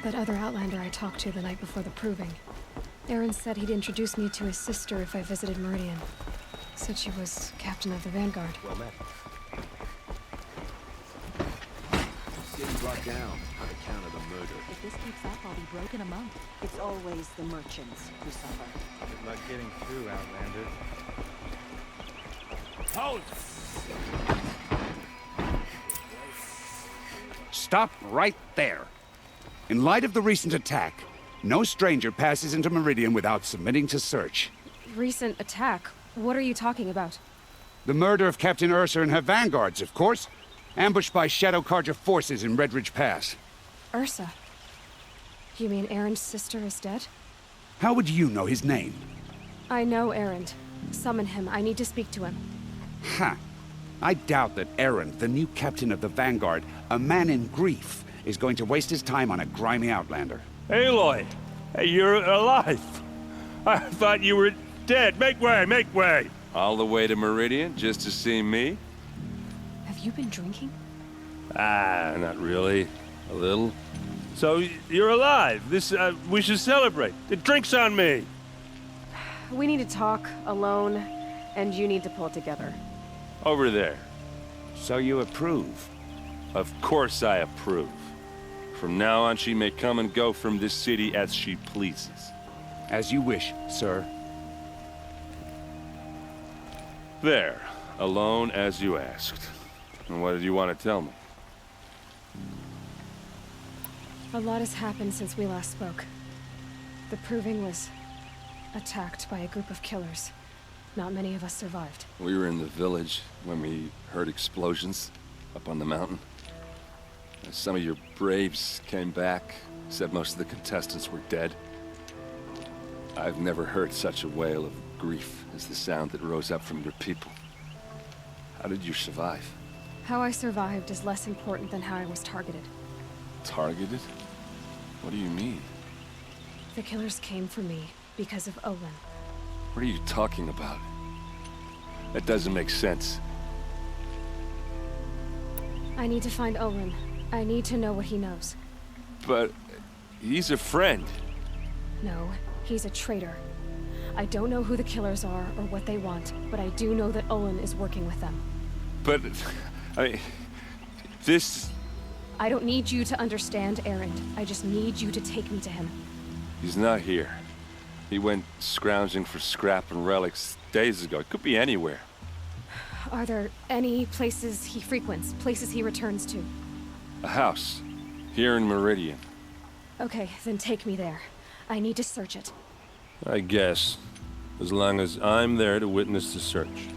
That other Outlander I talked to the night before the proving. Aaron said he'd introduce me to his sister if I visited Meridian. Said she was captain of the Vanguard. Well met. Getting brought down on account of the murder. If this keeps up, I'll be broke in a month. It's always the merchants who suffer. Good luck getting through, Outlander. Halt! Stop right there. In light of the recent attack, no stranger passes into Meridian without submitting to search. Recent attack? What are you talking about? The murder of Captain Ursa and her vanguards, of course. Ambushed by Shadow Carja forces in Redridge Pass. Ursa? You mean Aaron's sister is dead? How would you know his name? I know Aaron. Summon him. I need to speak to him. Ha! I doubt that Aaron, the new captain of the Vanguard, a man in grief, is going to waste his time on a grimy Outlander. Aloy! Hey, you're alive! I thought you were dead. Make way, make way! All the way to Meridian just to see me? Have you been drinking? Ah, not really. A little. So, you're alive. We should celebrate. The drink's on me. We need to talk, alone, and you need to pull it together. Over there. So you approve? Of course I approve. From now on, she may come and go from this city as she pleases. As you wish, sir. There. Alone as you asked. And what did you want to tell me? A lot has happened since we last spoke. The Proving was attacked by a group of killers. Not many of us survived. We were in the village when we heard explosions up on the mountain. And some of your braves came back, said most of the contestants were dead. I've never heard such a wail of grief as the sound that rose up from your people. How did you survive? How I survived is less important than how I was targeted. Targeted? What do you mean? The killers came for me because of Olin. What are you talking about? That doesn't make sense. I need to find Olin. I need to know what he knows. But he's a friend. No, he's a traitor. I don't know who the killers are or what they want, but I do know that Olin is working with them. But, I mean, this... I don't need you to understand, Aaron. I just need you to take me to him. He's not here. He went scrounging for scrap and relics days ago. It could be anywhere. Are there any places he frequents, places he returns to? A house. Here in Meridian. Okay, then take me there. I need to search it. I guess. As long as I'm there to witness the search.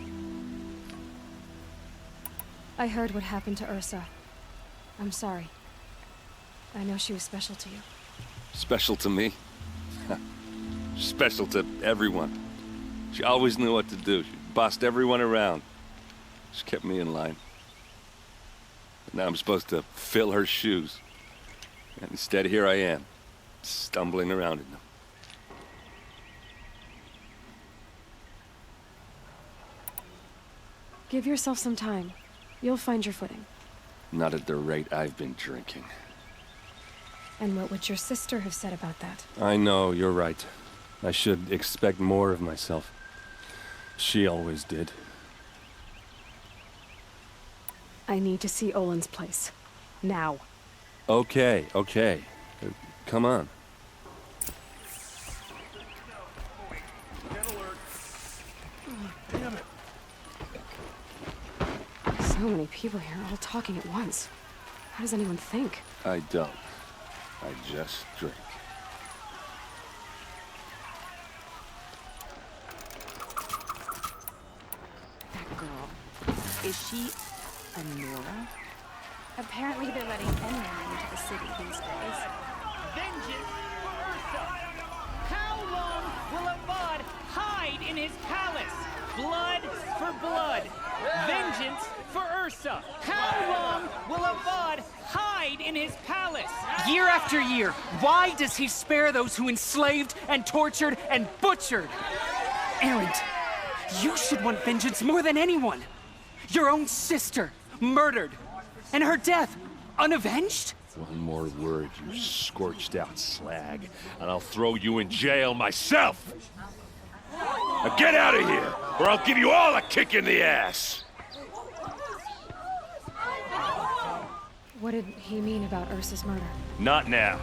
I heard what happened to Ursa. I'm sorry. I know she was special to you. Special to me? Special to everyone. She always knew what to do. She bossed everyone around. She kept me in line. Now I'm supposed to fill her shoes. And instead, here I am, stumbling around in them. Give yourself some time. You'll find your footing. Not at the rate I've been drinking. And what would your sister have said about that? I know, you're right. I should expect more of myself. She always did. I need to see Olin's place. Now. Okay, okay. Come on. So many people here, all talking at once. How does anyone think? I don't. I just drink. That girl. Is she Anora? Apparently they're letting anyone into the city these days. Vengeance for Ursa! How long will Avad hide in his palace? Blood for blood. Vengeance for Ursa. How long will Avad hide in his palace? Year after year, why does he spare those who enslaved and tortured and butchered? Erend, you should want vengeance more than anyone. Your own sister, murdered. And her death, unavenged? One more word, you scorched out slag, and I'll throw you in jail myself! Now get out of here, or I'll give you all a kick in the ass! What did he mean about Ursa's murder? Not now.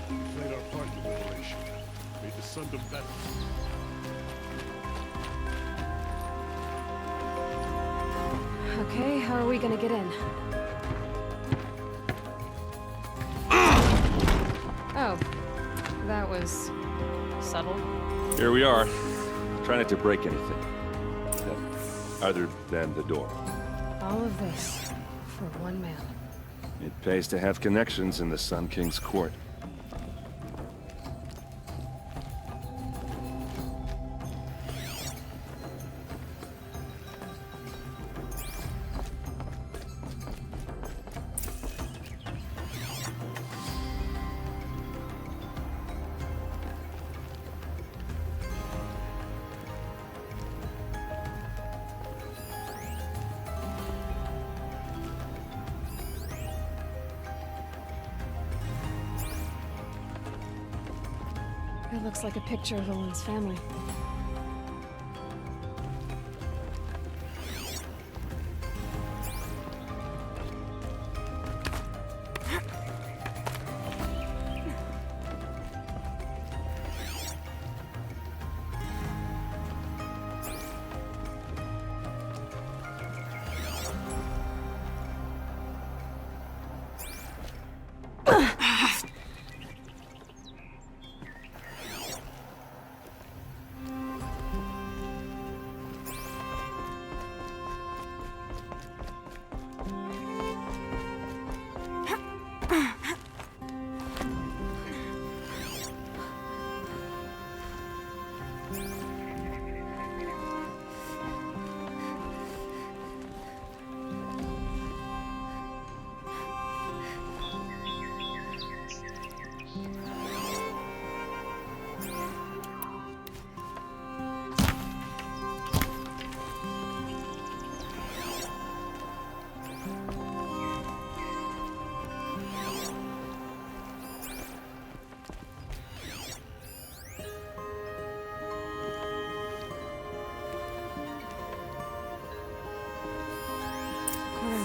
We played our part in the liberation. Made the Sundom better. Okay, how are we gonna get in? Oh, that was subtle. Here we are. Try not to break anything. Other than the door. All of this for one man. It pays to have connections in the Sun King's court. It looks like a picture of Owen's family.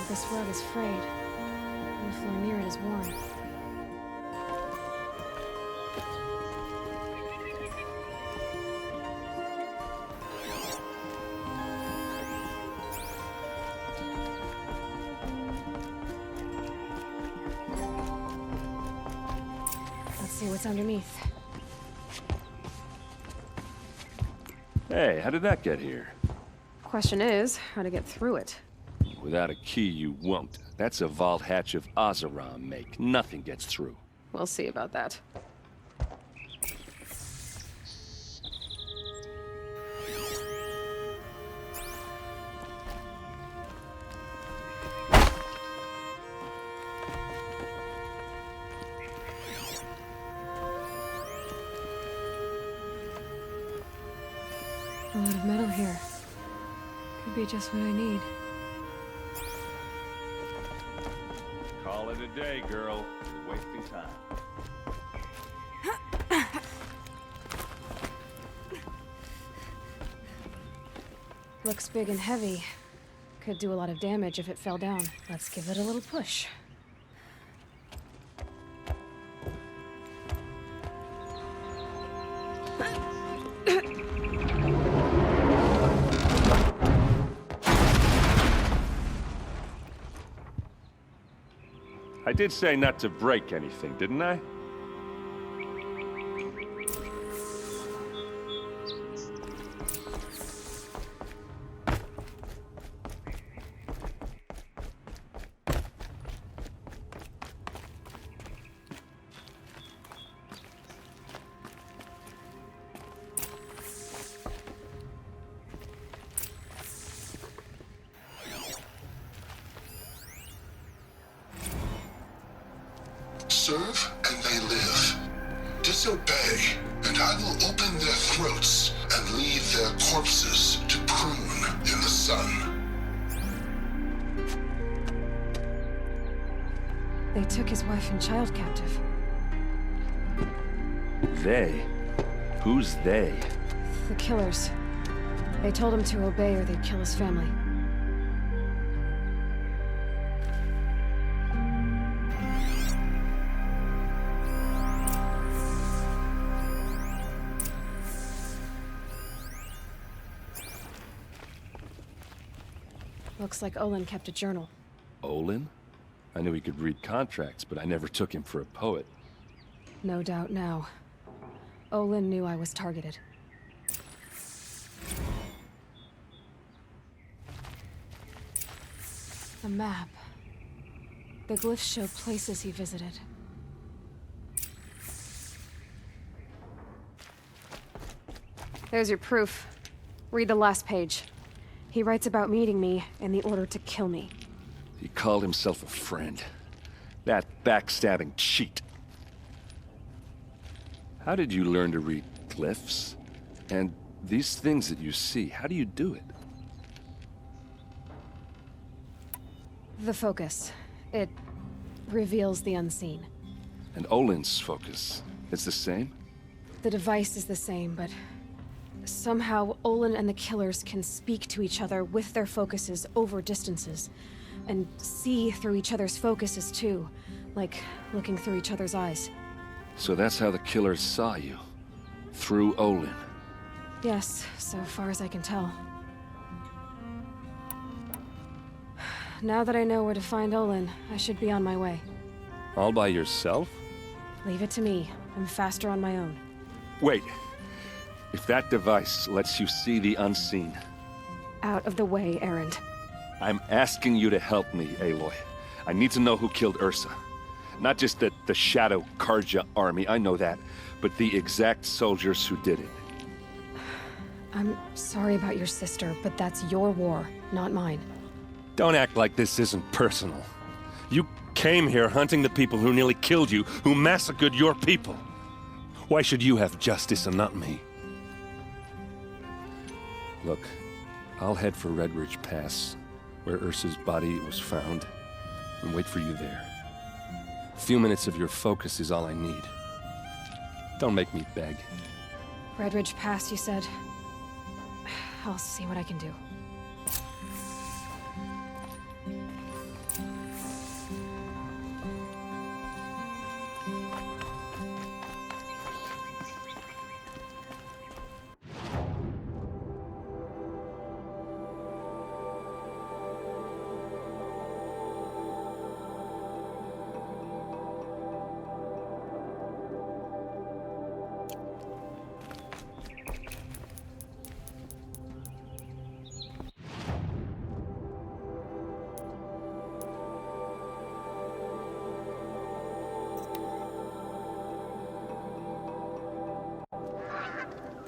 This rug is frayed, and the floor near it is worn. Let's see what's underneath. Hey, how did that get here? Question is, how to get through it. Without a key, you won't. That's a vault hatch of Oseram make. Nothing gets through. We'll see about that. A lot of metal here. Could be just what I need. Call it a day, girl. You're wasting time. Looks big and heavy. Could do a lot of damage if it fell down. Let's give it a little push. I did say not to break anything, didn't I? Serve and they live. Disobey, and I will open their throats and leave their corpses to prune in the sun. They took his wife and child captive. They? Who's they? The killers. They told him to obey or they'd kill his family. Looks like Olin kept a journal. Olin? I knew he could read contracts, but I never took him for a poet. No doubt now. Olin knew I was targeted. A map. The glyphs show places he visited. There's your proof. Read the last page. He writes about meeting me and the order to kill me. He called himself a friend. That backstabbing cheat. How did you learn to read glyphs? And these things that you see, how do you do it? The focus. It reveals the unseen. And Olin's focus, it's the same? The device is the same, but somehow Olin and the killers can speak to each other with their focuses over distances. And see through each other's focuses too, like looking through each other's eyes. So that's how the killers saw you? Through Olin? Yes, so far as I can tell. Now that I know where to find Olin, I should be on my way. All by yourself? Leave it to me. I'm faster on my own. Wait. If that device lets you see the unseen... Out of the way, Erend. I'm asking you to help me, Aloy. I need to know who killed Ursa. Not just the Shadow Karja army, I know that, but the exact soldiers who did it. I'm sorry about your sister, but that's your war, not mine. Don't act like this isn't personal. You came here hunting the people who nearly killed you, who massacred your people. Why should you have justice and not me? Look, I'll head for Red Ridge Pass, where Ursa's body was found, and wait for you there. A few minutes of your focus is all I need. Don't make me beg. Red Ridge Pass, you said? I'll see what I can do.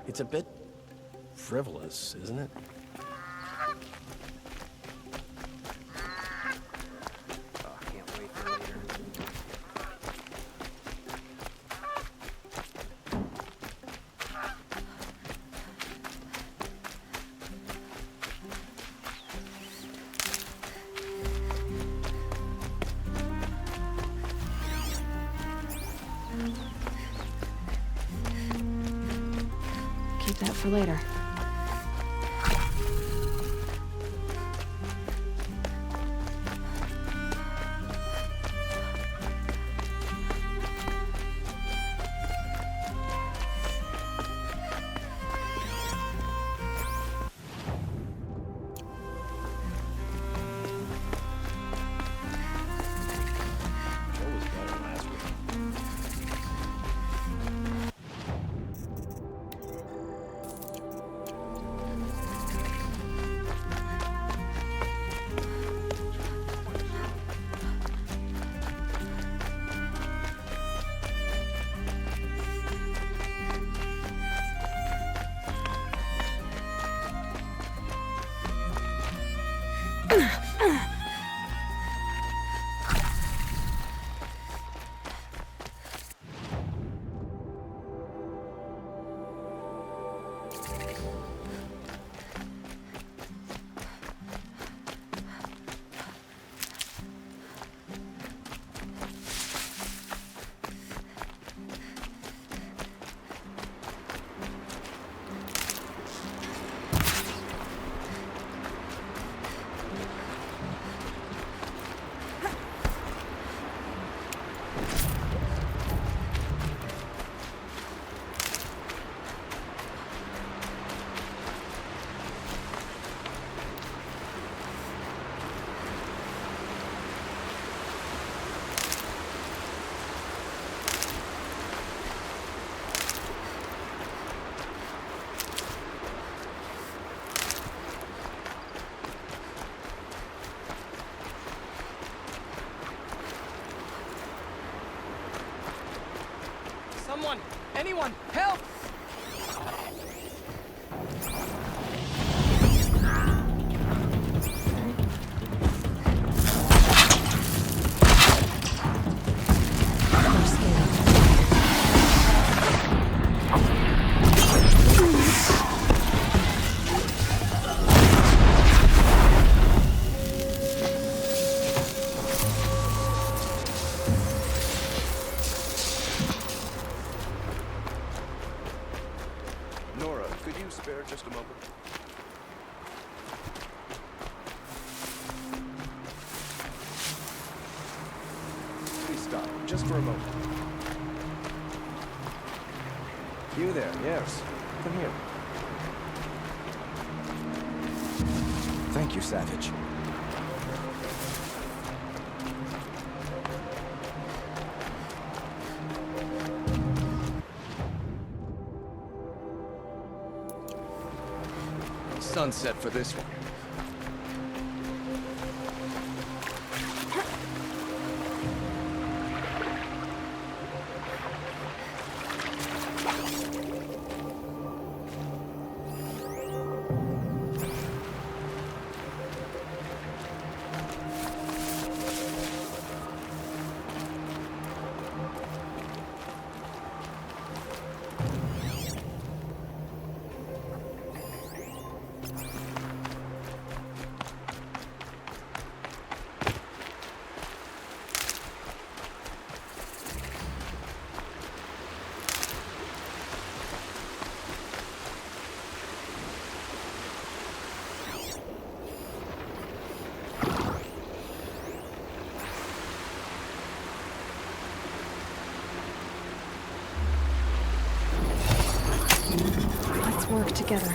It's a bit frivolous, isn't it? Oh, I can't wait for later. Keep that for later. Joe was better last week. Anyone, help! Nora, could you spare just a moment? Please stop, just for a moment. You there, yes. Come here. Thank you, Savage. Sunset for this one. Let's work together.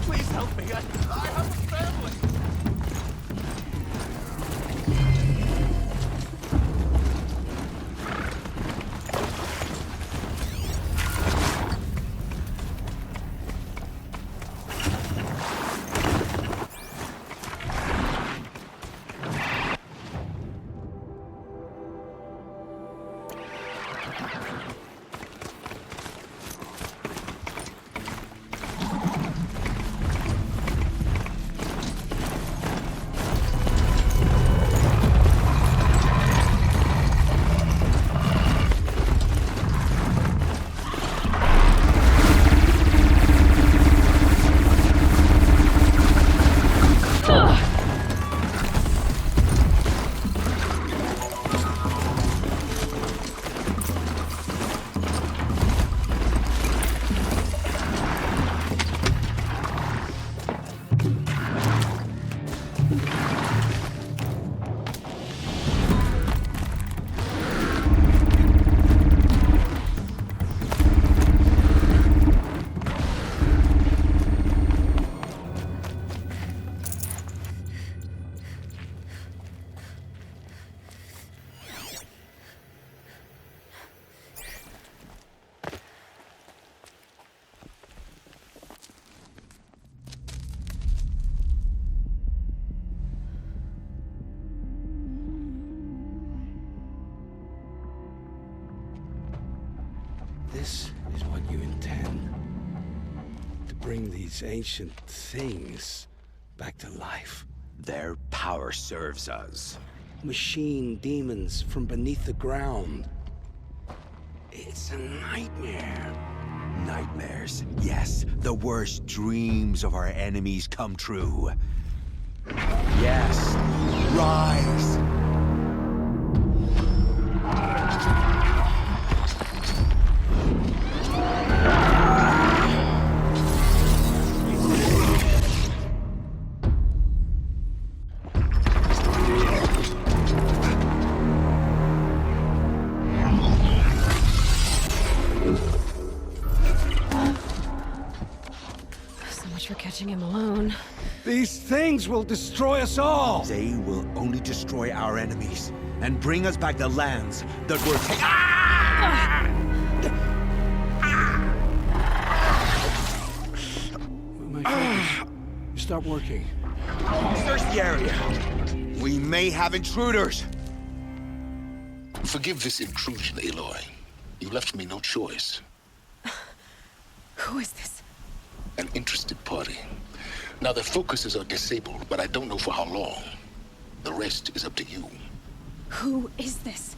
Please help me. I have a family. This is what you intend. To bring these ancient things back to life. Their power serves us. Machine demons from beneath the ground. It's a nightmare. Nightmares, yes. The worst dreams of our enemies come true. Yes, rise! watching him alone. These things will destroy us all! They will only destroy our enemies and bring us back the lands that were My focus. You stop working. Search the area. We may have intruders. Forgive this intrusion, Aloy. You left me no choice. Who is this? An interested party. Now, their focuses are disabled, but I don't know for how long. The rest is up to you. Who is this?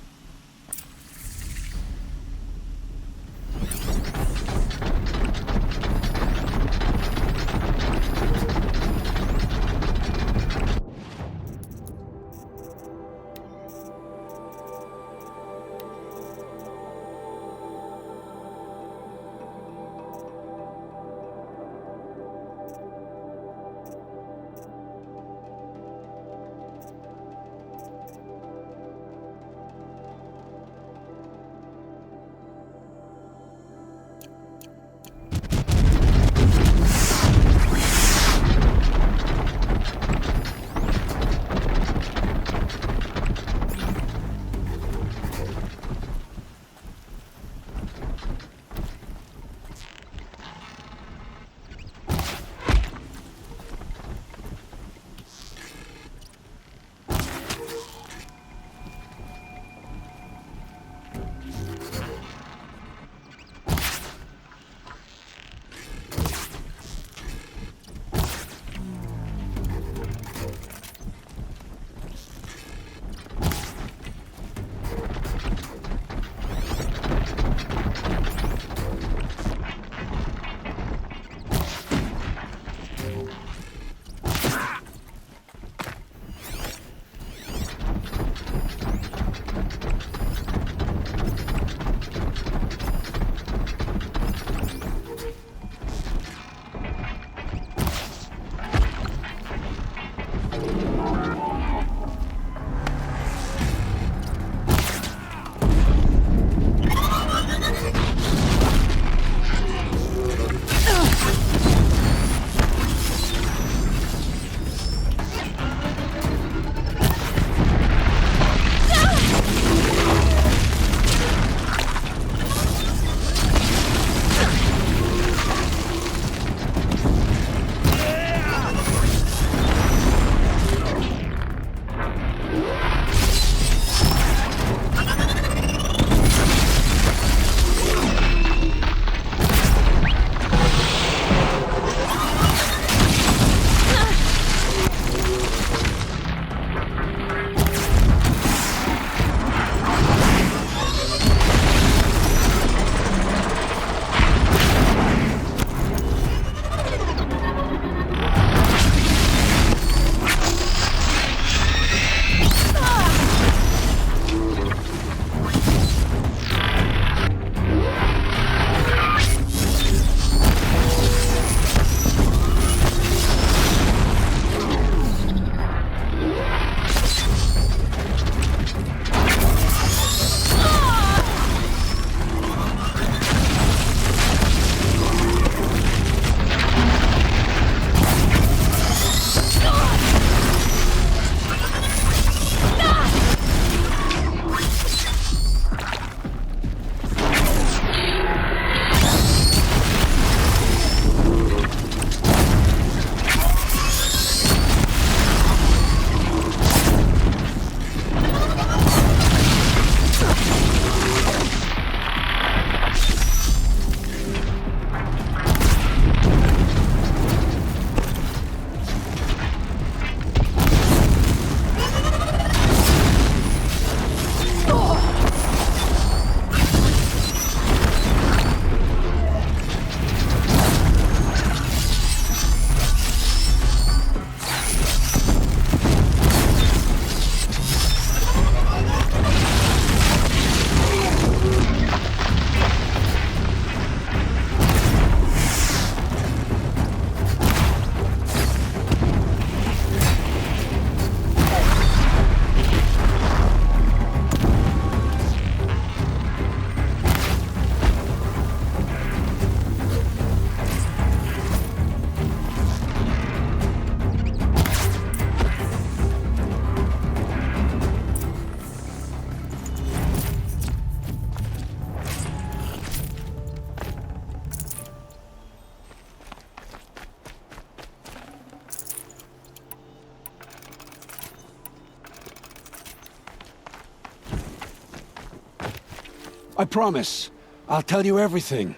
I promise. I'll tell you everything.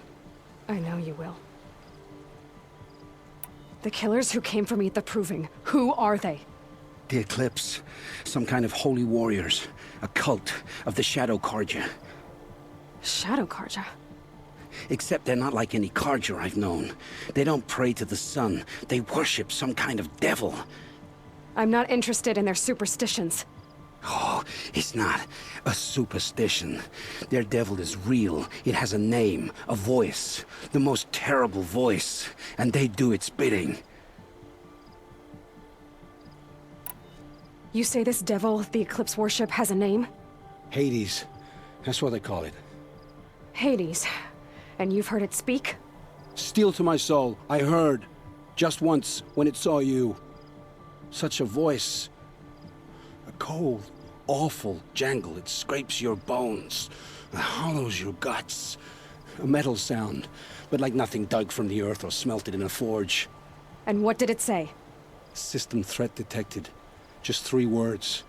I know you will. The killers who came for me at the Proving, who are they? The Eclipse. Some kind of holy warriors. A cult of the Shadow Carja. Shadow Carja? Except they're not like any Carja I've known. They don't pray to the sun. They worship some kind of devil. I'm not interested in their superstitions. Oh, it's not a superstition. Their devil is real. It has a name, a voice. The most terrible voice. And they do its bidding. You say this devil the Eclipse worship has a name? Hades. That's what they call it. Hades. And you've heard it speak? Steel to my soul. I heard. Just once, when it saw you. Such a voice. A cold, awful jangle. It scrapes your bones. It hollows your guts. A metal sound, but like nothing dug from the earth or smelted in a forge. And what did it say? System threat detected. Just 3 words.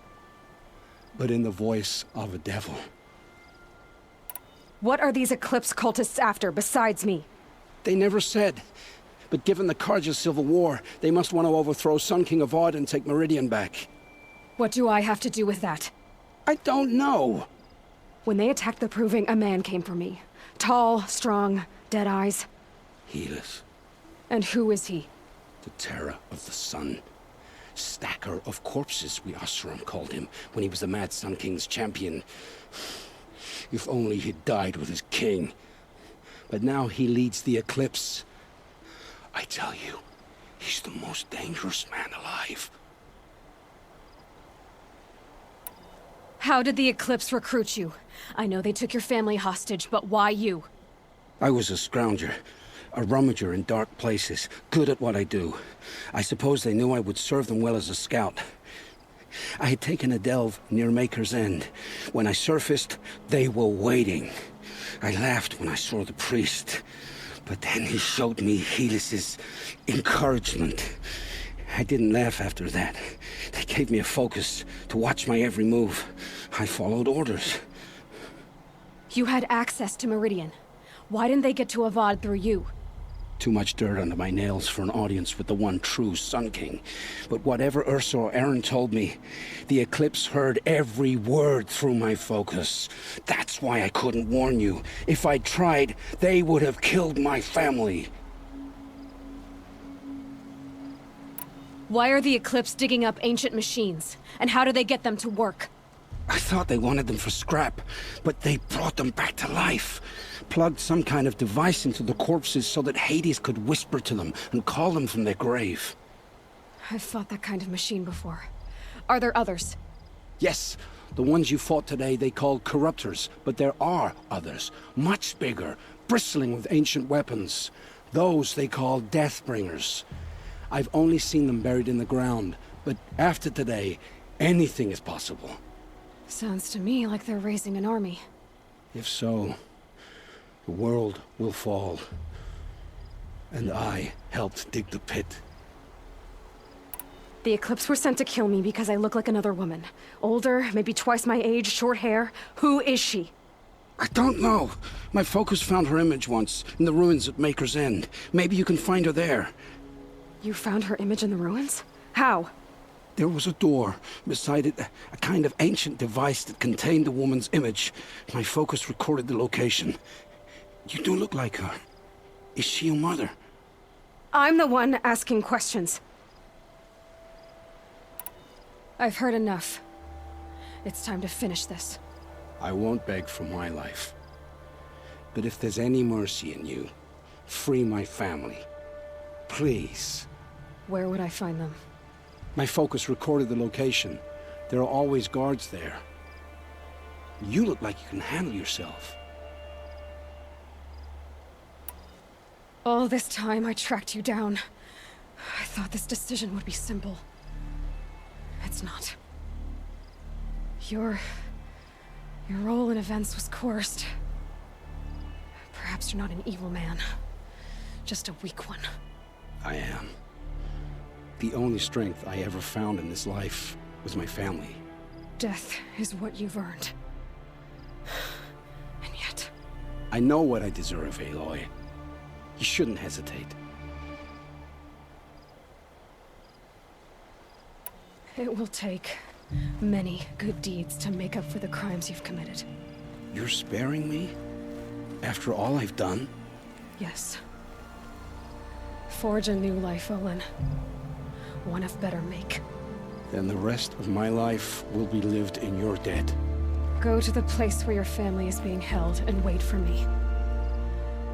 But in the voice of a devil. What are these Eclipse cultists after, besides me? They never said. But given the Carja civil war, they must want to overthrow Sun King Avad and take Meridian back. What do I have to do with that? I don't know. When they attacked the Proving, a man came for me. Tall, strong, dead eyes. Helis. And who is he? The terror of the sun. Stacker of corpses, we Oseram called him, when he was the Mad Sun King's champion. If only he'd died with his king. But now he leads the Eclipse. I tell you, he's the most dangerous man alive. How did the Eclipse recruit you? I know they took your family hostage, but why you? I was a scrounger. A rummager in dark places, good at what I do. I suppose they knew I would serve them well as a scout. I had taken a delve near Maker's End. When I surfaced, they were waiting. I laughed when I saw the priest. But then he showed me Helis's encouragement. I didn't laugh after that. They gave me a focus to watch my every move. I followed orders. You had access to Meridian. Why didn't they get to Avad through you? Too much dirt under my nails for an audience with the one true Sun King. But whatever Ursa or Eren told me, the Eclipse heard every word through my focus. That's why I couldn't warn you. If I'd tried, they would have killed my family. Why are the Eclipse digging up ancient machines? And how do they get them to work? I thought they wanted them for scrap, but they brought them back to life. Plugged some kind of device into the corpses so that Hades could whisper to them and call them from their grave. I've fought that kind of machine before. Are there others? Yes, the ones you fought today they called Corruptors, but there are others, much bigger, bristling with ancient weapons. Those they call Deathbringers. I've only seen them buried in the ground, but after today, anything is possible. Sounds to me like they're raising an army. If so, the world will fall. And I helped dig the pit. The Eclipse were sent to kill me because I look like another woman. Older, maybe twice my age, short hair. Who is she? I don't know. My focus found her image once, in the ruins at Maker's End. Maybe you can find her there. You found her image in the ruins? How? There was a door. Beside it, a kind of ancient device that contained the woman's image. My focus recorded the location. You do look like her. Is she your mother? I'm the one asking questions. I've heard enough. It's time to finish this. I won't beg for my life. But if there's any mercy in you, free my family. Please. Where would I find them? My focus recorded the location. There are always guards there. You look like you can handle yourself. All this time I tracked you down. I thought this decision would be simple. It's not. Your role in events was coerced. Perhaps you're not an evil man. Just a weak one. I am. The only strength I ever found in this life was my family. Death is what you've earned. And yet, I know what I deserve, Aloy. You shouldn't hesitate. It will take many good deeds to make up for the crimes you've committed. You're sparing me? After all I've done? Yes. Forge a new life, Olin. One of better make. Then the rest of my life will be lived in your debt. Go to the place where your family is being held and wait for me.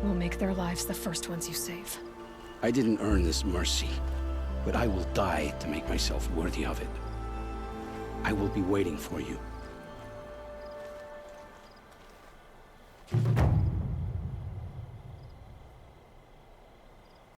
We'll make their lives the first ones you save. I didn't earn this mercy, but I will die to make myself worthy of it. I will be waiting for you.